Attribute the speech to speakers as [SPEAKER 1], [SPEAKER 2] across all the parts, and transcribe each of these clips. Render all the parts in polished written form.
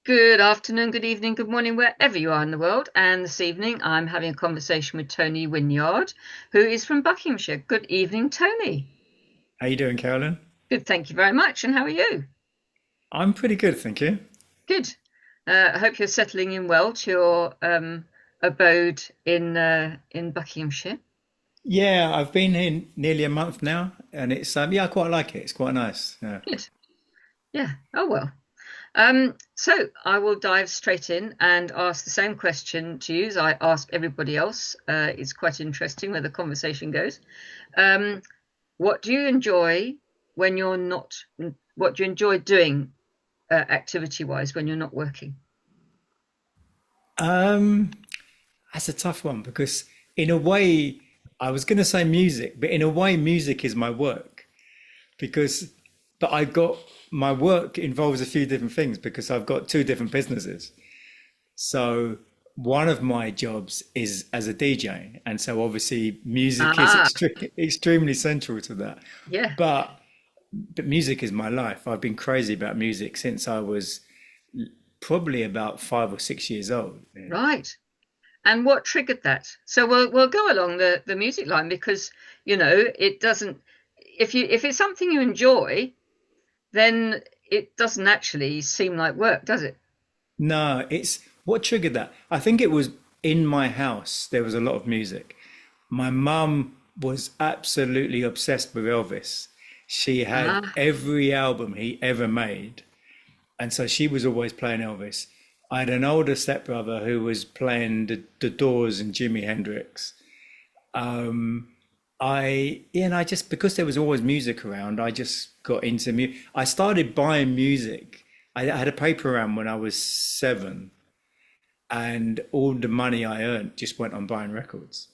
[SPEAKER 1] Good afternoon, good evening, good morning, wherever you are in the world. And this evening, I'm having a conversation with Tony Wynyard, who is from Buckinghamshire. Good evening, Tony.
[SPEAKER 2] How you doing, Carolyn?
[SPEAKER 1] Good, thank you very much. And how are you?
[SPEAKER 2] I'm pretty good, thank you.
[SPEAKER 1] Good. I hope you're settling in well to your abode in Buckinghamshire.
[SPEAKER 2] Yeah, I've been here nearly a month now, and it's yeah, I quite like it. It's quite nice. Yeah.
[SPEAKER 1] Good. Yeah. Oh well. So I will dive straight in and ask the same question to you as I ask everybody else. It's quite interesting where the conversation goes. Um, What do you enjoy when you're not, what do you enjoy doing activity-wise when you're not working?
[SPEAKER 2] Um, that's a tough one because in a way, I was going to say music, but in a way, music is my work because, but I got my work involves a few different things because I've got two different businesses. So one of my jobs is as a DJ, and so obviously music is
[SPEAKER 1] Ah,
[SPEAKER 2] extremely central to that.
[SPEAKER 1] yeah,
[SPEAKER 2] But but music is my life. I've been crazy about music since I was probably about 5 or 6 years old. Yeah.
[SPEAKER 1] right. And what triggered that? So we'll go along the music line because it doesn't if it's something you enjoy, then it doesn't actually seem like work, does it?
[SPEAKER 2] No, it's what triggered that. I think it was in my house, there was a lot of music. My mum was absolutely obsessed with Elvis. She had
[SPEAKER 1] Ah,
[SPEAKER 2] every album he ever made. And so she was always playing Elvis. I had an older stepbrother who was playing the Doors and Jimi Hendrix. And I just, because there was always music around, I just got into music. I started buying music. I had a paper round when I was 7, and all the money I earned just went on buying records.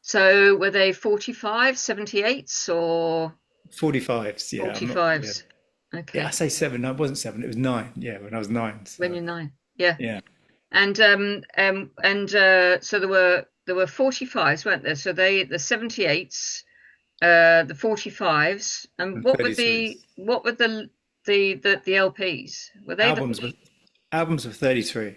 [SPEAKER 1] so were they 45, 78s or
[SPEAKER 2] 45s, yeah. I'm not, yeah.
[SPEAKER 1] 45s?
[SPEAKER 2] Yeah, I
[SPEAKER 1] Okay,
[SPEAKER 2] say 7. No, it wasn't 7, it was 9. Yeah, when I was 9.
[SPEAKER 1] when
[SPEAKER 2] So,
[SPEAKER 1] you're nine. Yeah.
[SPEAKER 2] yeah.
[SPEAKER 1] So there were 45s, weren't there? So the 78s, the 45s, and
[SPEAKER 2] And 33s.
[SPEAKER 1] what were the LPs? Were they the
[SPEAKER 2] Albums were, albums were 33.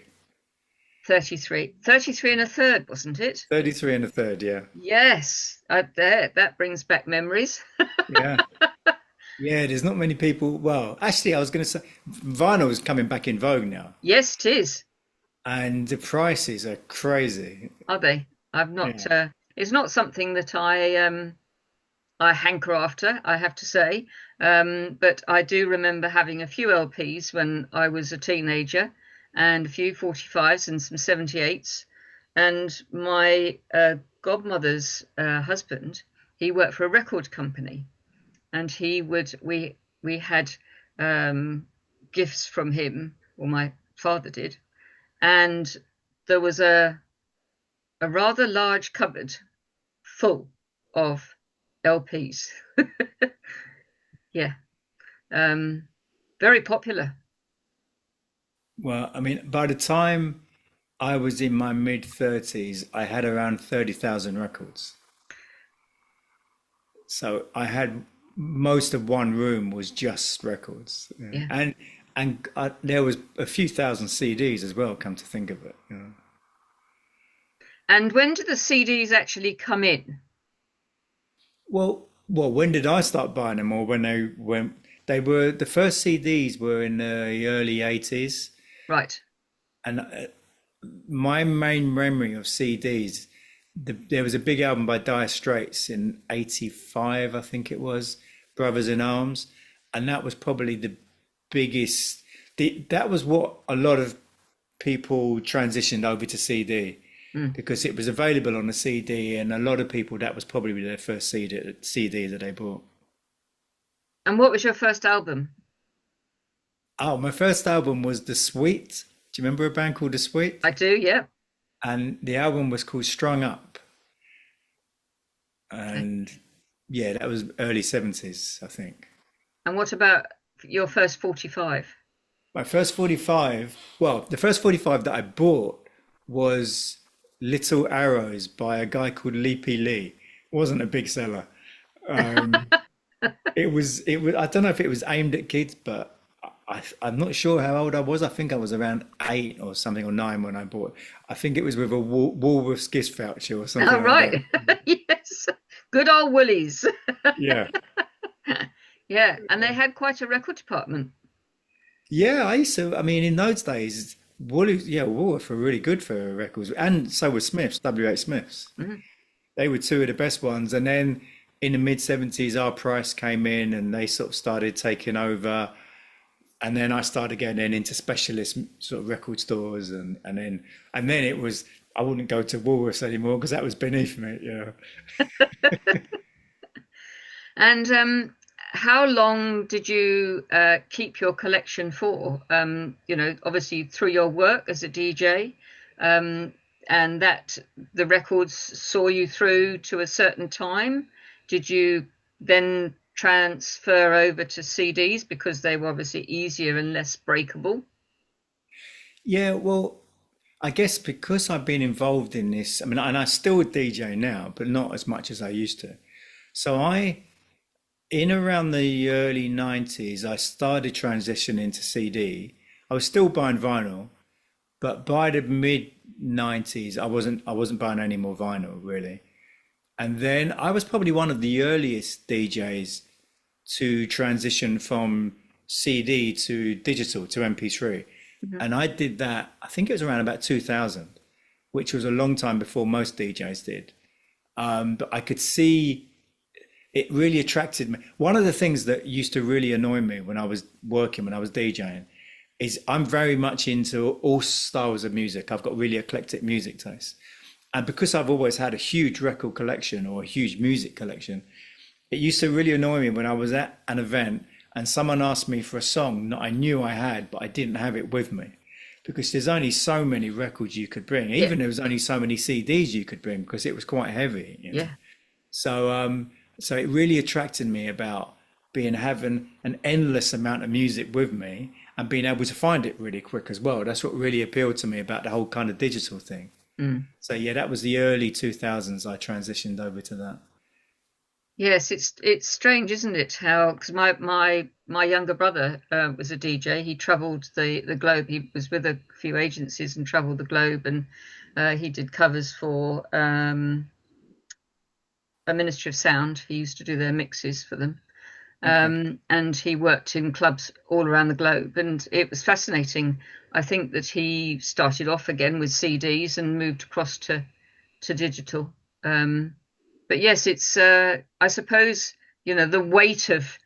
[SPEAKER 1] 33? 33 and a third, wasn't it?
[SPEAKER 2] 33 and a third, yeah.
[SPEAKER 1] Yes, there that brings back memories.
[SPEAKER 2] Yeah. Yeah, there's not many people. Well, actually, I was going to say vinyl is coming back in vogue now,
[SPEAKER 1] Yes, it is.
[SPEAKER 2] and the prices are crazy.
[SPEAKER 1] Are they? I've not.
[SPEAKER 2] Yeah.
[SPEAKER 1] It's not something that I hanker after, I have to say. But I do remember having a few LPs when I was a teenager and a few 45s and some 78s. And my godmother's husband, he worked for a record company and we had um, gifts from him, or my father did. And there was a rather large cupboard full of LPs. Yeah. Um, Very popular.
[SPEAKER 2] Well, I mean, by the time I was in my mid 30s, I had around 30,000 records. So I had most of one room was just records. Yeah.
[SPEAKER 1] Yeah.
[SPEAKER 2] And there was a few thousand CDs as well, come to think of it. You know.
[SPEAKER 1] And when do the CDs actually come in?
[SPEAKER 2] Well, when did I start buying them, or when they were the first CDs were in the early 80s,
[SPEAKER 1] Right.
[SPEAKER 2] and my main memory of CDs, there was a big album by Dire Straits in '85, I think it was, Brothers in Arms, and that was probably the biggest. That was what a lot of people transitioned over to CD
[SPEAKER 1] Mm.
[SPEAKER 2] because it was available on a CD, and a lot of people that was probably their first CD that they bought.
[SPEAKER 1] And what was your first album?
[SPEAKER 2] Oh, my first album was The Sweet. Do you remember a band called The Sweet?
[SPEAKER 1] I do, yeah.
[SPEAKER 2] And the album was called Strung Up.
[SPEAKER 1] Okay.
[SPEAKER 2] And yeah, that was early 70s, I think.
[SPEAKER 1] And what about your first 45?
[SPEAKER 2] My first 45, well, the first 45 that I bought was Little Arrows by a guy called Leapy Lee. It wasn't a big seller. Um, it was, I don't know if it was aimed at kids, but I'm not sure how old I was. I think I was around 8 or something, or 9 when I bought. I think it was with a Woolworths gift voucher or
[SPEAKER 1] Oh,
[SPEAKER 2] something like that.
[SPEAKER 1] right. Yes. Good old Woolies.
[SPEAKER 2] Yeah.
[SPEAKER 1] Yeah, and they had quite a record department.
[SPEAKER 2] Yeah, I used to. I mean, in those days, Woolworths were really good for records, and so were Smiths, WH Smiths.
[SPEAKER 1] Mhm.
[SPEAKER 2] They were two of the best ones. And then in the mid 70s, our price came in, and they sort of started taking over. And then I started getting into specialist sort of record stores, and then it was I wouldn't go to Woolworths anymore because that was beneath me. Yeah.
[SPEAKER 1] And how long did you keep your collection for? Obviously through your work as a DJ, um, and that the records saw you through to a certain time. Did you then transfer over to CDs because they were obviously easier and less breakable?
[SPEAKER 2] Yeah, well, I guess because I've been involved in this, I mean, and I still DJ now, but not as much as I used to. So in around the early 90s, I started transitioning to CD. I was still buying vinyl, but by the mid 90s, I wasn't buying any more vinyl really. And then I was probably one of the earliest DJs to transition from CD to digital to MP3.
[SPEAKER 1] Mhm.
[SPEAKER 2] And I did that, I think it was around about 2000, which was a long time before most DJs did. But I could see it really attracted me. One of the things that used to really annoy me when I was working, when I was DJing, is I'm very much into all styles of music. I've got really eclectic music taste. And because I've always had a huge record collection or a huge music collection, it used to really annoy me when I was at an event and someone asked me for a song that I knew I had, but I didn't have it with me. Because there's only so many records you could bring.
[SPEAKER 1] Yeah,
[SPEAKER 2] Even there was only so many CDs you could bring because it was quite heavy.
[SPEAKER 1] yeah.
[SPEAKER 2] So it really attracted me about being having an endless amount of music with me and being able to find it really quick as well. That's what really appealed to me about the whole kind of digital thing.
[SPEAKER 1] Mm.
[SPEAKER 2] So yeah, that was the early 2000s I transitioned over to that.
[SPEAKER 1] Yes, it's strange, isn't it? How because my younger brother was a DJ. He travelled the globe. He was with a few agencies and travelled the globe, and he did covers for a Ministry of Sound. He used to do their mixes for them,
[SPEAKER 2] Okay.
[SPEAKER 1] and he worked in clubs all around the globe. And it was fascinating. I think that he started off again with CDs and moved across to digital. Um, but yes, it's I suppose the weight of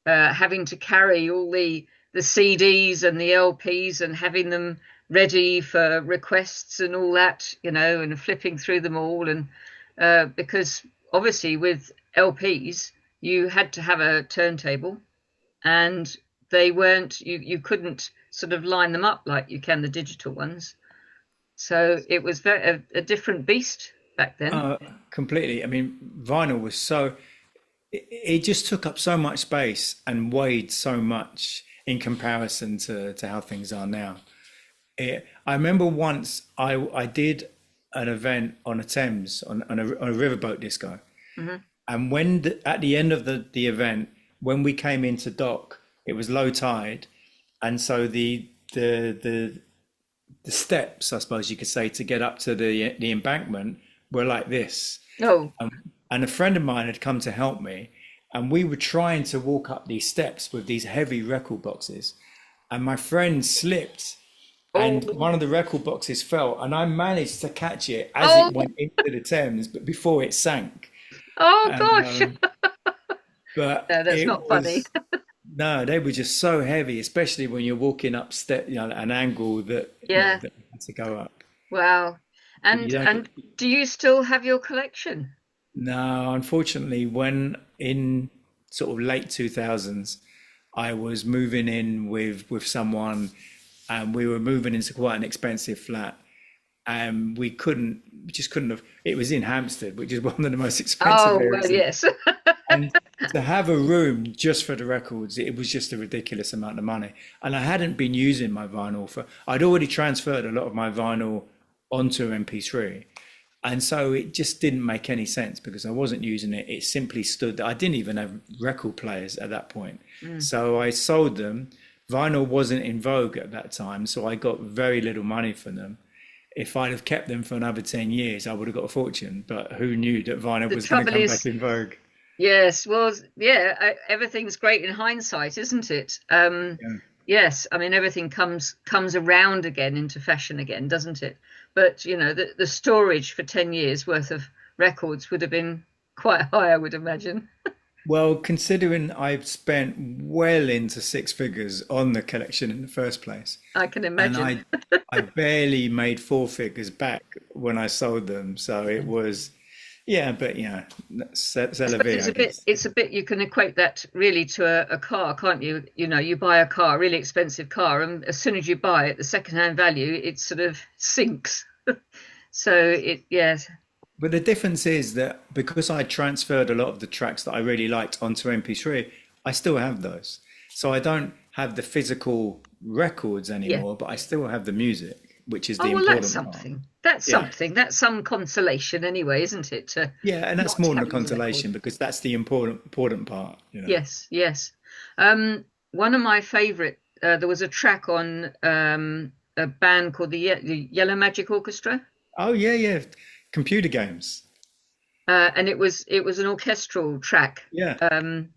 [SPEAKER 1] having to carry all the CDs and the LPs and having them ready for requests and all that, and flipping through them all, and because obviously with LPs you had to have a turntable, and they weren't you couldn't sort of line them up like you can the digital ones. So it was a different beast back then.
[SPEAKER 2] Uh, Completely. I mean, vinyl was it just took up so much space and weighed so much in comparison to how things are now. I remember once I did an event on a Thames on a riverboat disco.
[SPEAKER 1] Hmm.
[SPEAKER 2] And at the end of the event, when we came into dock, it was low tide, and so the steps, I suppose you could say, to get up to the embankment were like this.
[SPEAKER 1] Oh,
[SPEAKER 2] And a friend of mine had come to help me, and we were trying to walk up these steps with these heavy record boxes, and my friend slipped, and
[SPEAKER 1] oh,
[SPEAKER 2] one of the record boxes fell, and I managed to catch it as it
[SPEAKER 1] oh,
[SPEAKER 2] went into the Thames, but before it sank.
[SPEAKER 1] oh
[SPEAKER 2] And
[SPEAKER 1] gosh.
[SPEAKER 2] but
[SPEAKER 1] No, that's
[SPEAKER 2] it
[SPEAKER 1] not funny.
[SPEAKER 2] was no, they were just so heavy, especially when you're walking up step, an angle that
[SPEAKER 1] Yeah.
[SPEAKER 2] that you had to go up.
[SPEAKER 1] Wow.
[SPEAKER 2] But you don't.
[SPEAKER 1] And do you still have your collection?
[SPEAKER 2] No, unfortunately, when in sort of late 2000s, I was moving in with someone, and we were moving into quite an expensive flat, and we just couldn't have. It was in Hampstead, which is one of the most expensive
[SPEAKER 1] Oh, well,
[SPEAKER 2] areas.
[SPEAKER 1] yes.
[SPEAKER 2] And to have a room just for the records, it was just a ridiculous amount of money. And I hadn't been using my vinyl I'd already transferred a lot of my vinyl onto MP3. And so it just didn't make any sense because I wasn't using it. It simply stood there. I didn't even have record players at that point.
[SPEAKER 1] Mm.
[SPEAKER 2] So I sold them, vinyl wasn't in vogue at that time, so I got very little money for them. If I'd have kept them for another 10 years, I would have got a fortune. But who knew that vinyl
[SPEAKER 1] The
[SPEAKER 2] was going to
[SPEAKER 1] trouble
[SPEAKER 2] come back
[SPEAKER 1] is,
[SPEAKER 2] in vogue?
[SPEAKER 1] yes, well, yeah, everything's great in hindsight, isn't it?
[SPEAKER 2] Yeah.
[SPEAKER 1] Yes, I mean everything comes around again into fashion again, doesn't it? But you know, the storage for 10 years worth of records would have been quite high, I would imagine.
[SPEAKER 2] Well, considering I've spent well into six figures on the collection in the first place,
[SPEAKER 1] I can
[SPEAKER 2] and
[SPEAKER 1] imagine.
[SPEAKER 2] I barely made four figures back when I sold them. So it was, yeah, but yeah,
[SPEAKER 1] I
[SPEAKER 2] c'est la
[SPEAKER 1] suppose
[SPEAKER 2] vie, I guess.
[SPEAKER 1] it's a bit you can equate that really to a car, can't you? You know, you buy a car, a really expensive car, and as soon as you buy it, the second-hand value, it sort of sinks. So it, yes,
[SPEAKER 2] But the difference is that because I transferred a lot of the tracks that I really liked onto MP3, I still have those. So I don't have the physical records
[SPEAKER 1] yeah.
[SPEAKER 2] anymore, but I still have the music, which is the
[SPEAKER 1] Oh, well, that's
[SPEAKER 2] important part.
[SPEAKER 1] something. That's
[SPEAKER 2] Yeah.
[SPEAKER 1] something. That's some consolation anyway, isn't it? To
[SPEAKER 2] Yeah, and that's
[SPEAKER 1] not
[SPEAKER 2] more than a
[SPEAKER 1] having the record.
[SPEAKER 2] consolation because that's the important part.
[SPEAKER 1] Yes, yes. One of my favorite, there was a track on a band called the Yellow Magic Orchestra,
[SPEAKER 2] Oh yeah, yeah. Computer games.
[SPEAKER 1] and it was an orchestral track.
[SPEAKER 2] Yeah.
[SPEAKER 1] Um,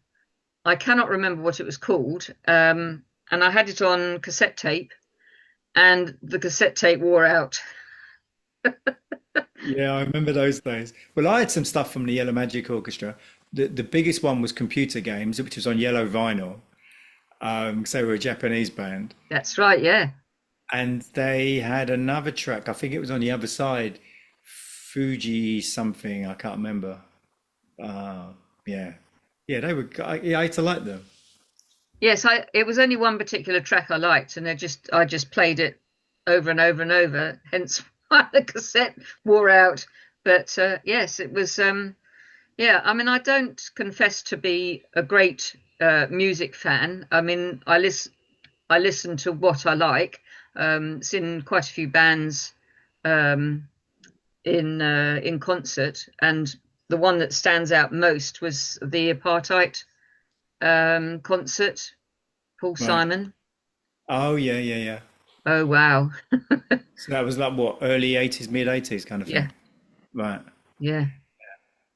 [SPEAKER 1] I cannot remember what it was called, and I had it on cassette tape, and the cassette tape wore out.
[SPEAKER 2] Yeah, I remember those days. Well, I had some stuff from the Yellow Magic Orchestra. The biggest one was computer games, which was on yellow vinyl, because they were a Japanese band.
[SPEAKER 1] That's right, yeah.
[SPEAKER 2] And they had another track, I think it was on the other side, Fuji something, I can't remember. Uh, yeah. Yeah, I used to like them.
[SPEAKER 1] Yes, I it was only one particular track I liked, and I just played it over and over and over. Hence why the cassette wore out. But yes, it was. Yeah, I mean, I don't confess to be a great music fan. I mean, I listen to what I like. Seen quite a few bands um, in concert, and the one that stands out most was the Apartheid concert. Paul
[SPEAKER 2] Right.
[SPEAKER 1] Simon.
[SPEAKER 2] Oh, yeah, yeah, yeah.
[SPEAKER 1] Oh wow.
[SPEAKER 2] So that was like what, early 80s, mid 80s kind of
[SPEAKER 1] Yeah,
[SPEAKER 2] thing. Right.
[SPEAKER 1] yeah,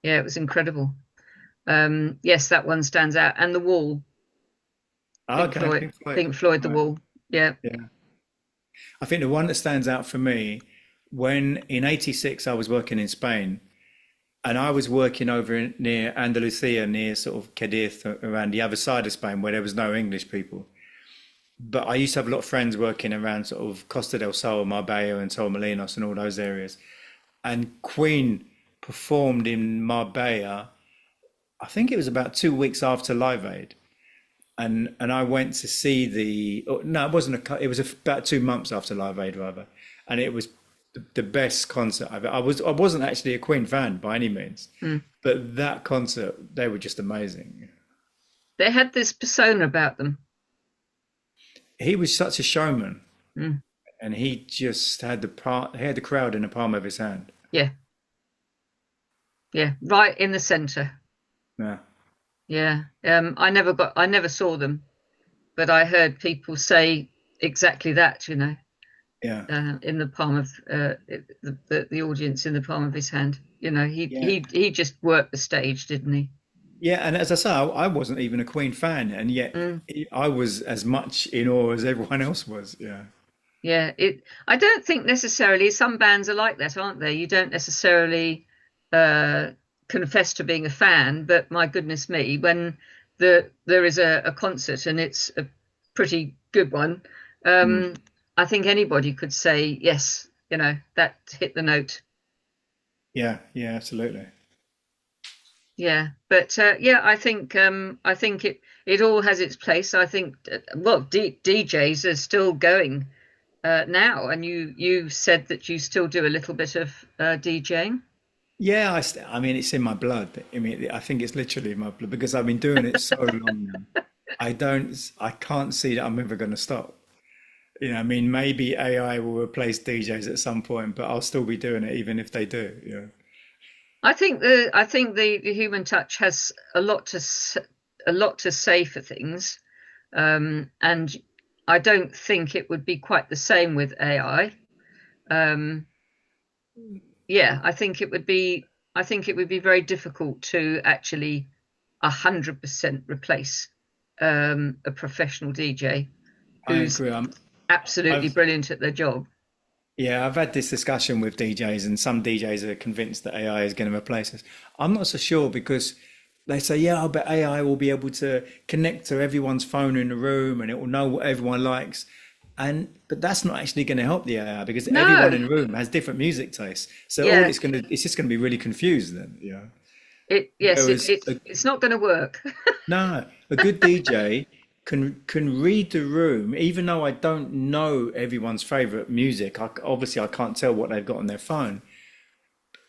[SPEAKER 1] yeah. It was incredible. Yes, that one stands out. And The Wall,
[SPEAKER 2] Oh, okay, Pink Floyd.
[SPEAKER 1] Pink Floyd, The
[SPEAKER 2] Right.
[SPEAKER 1] Wall. Yeah,
[SPEAKER 2] Yeah. I think the one that stands out for me, when in 86 I was working in Spain, and I was working over near Andalusia, near sort of Cadiz, around the other side of Spain where there was no English people. But I used to have a lot of friends working around sort of Costa del Sol, Marbella, and Torremolinos, and all those areas. And Queen performed in Marbella. I think it was about 2 weeks after Live Aid, and I went to see the. Oh, no, it wasn't a. It was about 2 months after Live Aid, rather, and it was the best concert I've. I wasn't actually a Queen fan by any means,
[SPEAKER 1] mm.
[SPEAKER 2] but that concert they were just amazing.
[SPEAKER 1] They had this persona about them.
[SPEAKER 2] He was such a showman,
[SPEAKER 1] Mm.
[SPEAKER 2] and he just had he had the crowd in the palm of his hand.
[SPEAKER 1] Yeah, yeah, right in the center.
[SPEAKER 2] Yeah,
[SPEAKER 1] Yeah. I never saw them, but I heard people say exactly that. You know,
[SPEAKER 2] yeah,
[SPEAKER 1] in the palm of the audience in the palm of his hand. You know,
[SPEAKER 2] yeah.
[SPEAKER 1] he just worked the stage, didn't he?
[SPEAKER 2] Yeah, and as I say, I wasn't even a Queen fan, and yet
[SPEAKER 1] Mm.
[SPEAKER 2] I was as much in awe as everyone else was. Yeah,
[SPEAKER 1] Yeah, it. I don't think necessarily some bands are like that, aren't they? You don't necessarily uh, confess to being a fan, but my goodness me, when there is a concert and it's a pretty good one,
[SPEAKER 2] mm.
[SPEAKER 1] um, I think anybody could say yes. You know, that hit the note.
[SPEAKER 2] Yeah, yeah, absolutely.
[SPEAKER 1] Yeah, but yeah, I think it all has its place. I think well, DJs are still going now, and you said that you still do a little bit of DJing.
[SPEAKER 2] Yeah, I mean, it's in my blood. I mean, I think it's literally in my blood because I've been doing it so long now. I can't see that I'm ever going to stop. I mean, maybe AI will replace DJs at some point, but I'll still be doing it even if they do.
[SPEAKER 1] I think the human touch has a lot to say for things, and I don't think it would be quite the same with AI. Um, yeah, I think it would be very difficult to actually 100% replace a professional DJ
[SPEAKER 2] I
[SPEAKER 1] who's
[SPEAKER 2] agree.
[SPEAKER 1] absolutely
[SPEAKER 2] I've
[SPEAKER 1] brilliant at their job.
[SPEAKER 2] Yeah, I've had this discussion with DJs, and some DJs are convinced that AI is going to replace us. I'm not so sure because they say, yeah, I bet AI will be able to connect to everyone's phone in the room and it will know what everyone likes. But that's not actually going to help the AI because everyone
[SPEAKER 1] No,
[SPEAKER 2] in the room has different music tastes. So
[SPEAKER 1] yeah,
[SPEAKER 2] it's just going to be really confused then, yeah.
[SPEAKER 1] yes,
[SPEAKER 2] Whereas
[SPEAKER 1] it's not going to work.
[SPEAKER 2] no, a good DJ can read the room, even though I don't know everyone's favorite music. Obviously, I can't tell what they've got on their phone,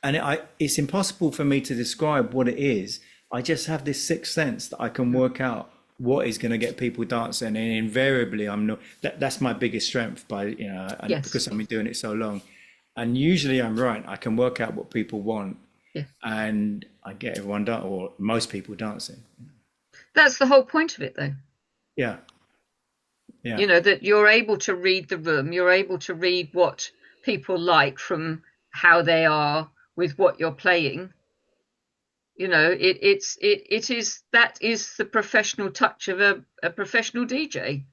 [SPEAKER 2] and it's impossible for me to describe what it is. I just have this sixth sense that I can work out what is going to get people dancing, and invariably, I'm not. That's my biggest strength, and
[SPEAKER 1] Yes,
[SPEAKER 2] because I've been doing it so long, and usually I'm right. I can work out what people want,
[SPEAKER 1] yeah.
[SPEAKER 2] and I get everyone or most people dancing.
[SPEAKER 1] That's the whole point of it, though.
[SPEAKER 2] Yeah, yeah.
[SPEAKER 1] You know, that you're able to read the room, you're able to read what people like from how they are with what you're playing. You know, it is that is the professional touch of a professional DJ.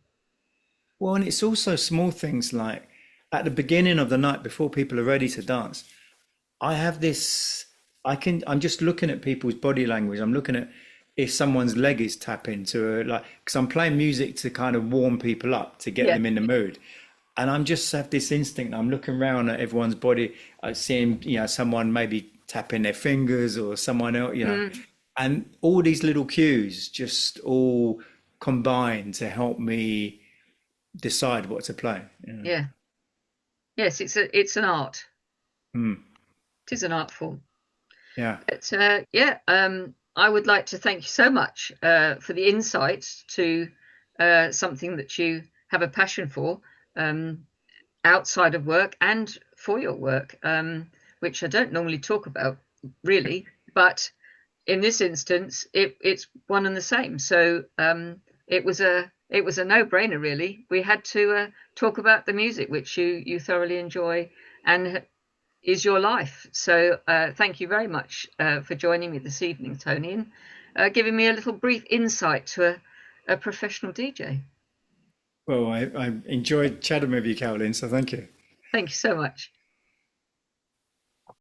[SPEAKER 2] Well, and it's also small things like at the beginning of the night before people are ready to dance, I have this, I'm just looking at people's body language. I'm looking at if someone's leg is tapping to because I'm playing music to kind of warm people up, to get
[SPEAKER 1] Yeah.
[SPEAKER 2] them in the mood. And I'm just have this instinct. I'm looking around at everyone's body, seeing, someone maybe tapping their fingers or someone else,
[SPEAKER 1] Mm,
[SPEAKER 2] and all these little cues just all combine to help me decide what to play. Yeah.
[SPEAKER 1] yeah. Yes, it's an art.
[SPEAKER 2] Mm,
[SPEAKER 1] It is an art form.
[SPEAKER 2] yeah.
[SPEAKER 1] But yeah, I would like to thank you so much for the insights to something that you have a passion for outside of work and for your work, which I don't normally talk about really, but in this instance, it's one and the same. So it was a no-brainer, really. We had to talk about the music, which you thoroughly enjoy and is your life. So thank you very much for joining me this evening, Tony, and giving me a little brief insight to a professional DJ.
[SPEAKER 2] Well, I enjoyed chatting with you, Caroline, so thank you.
[SPEAKER 1] Thank you so much.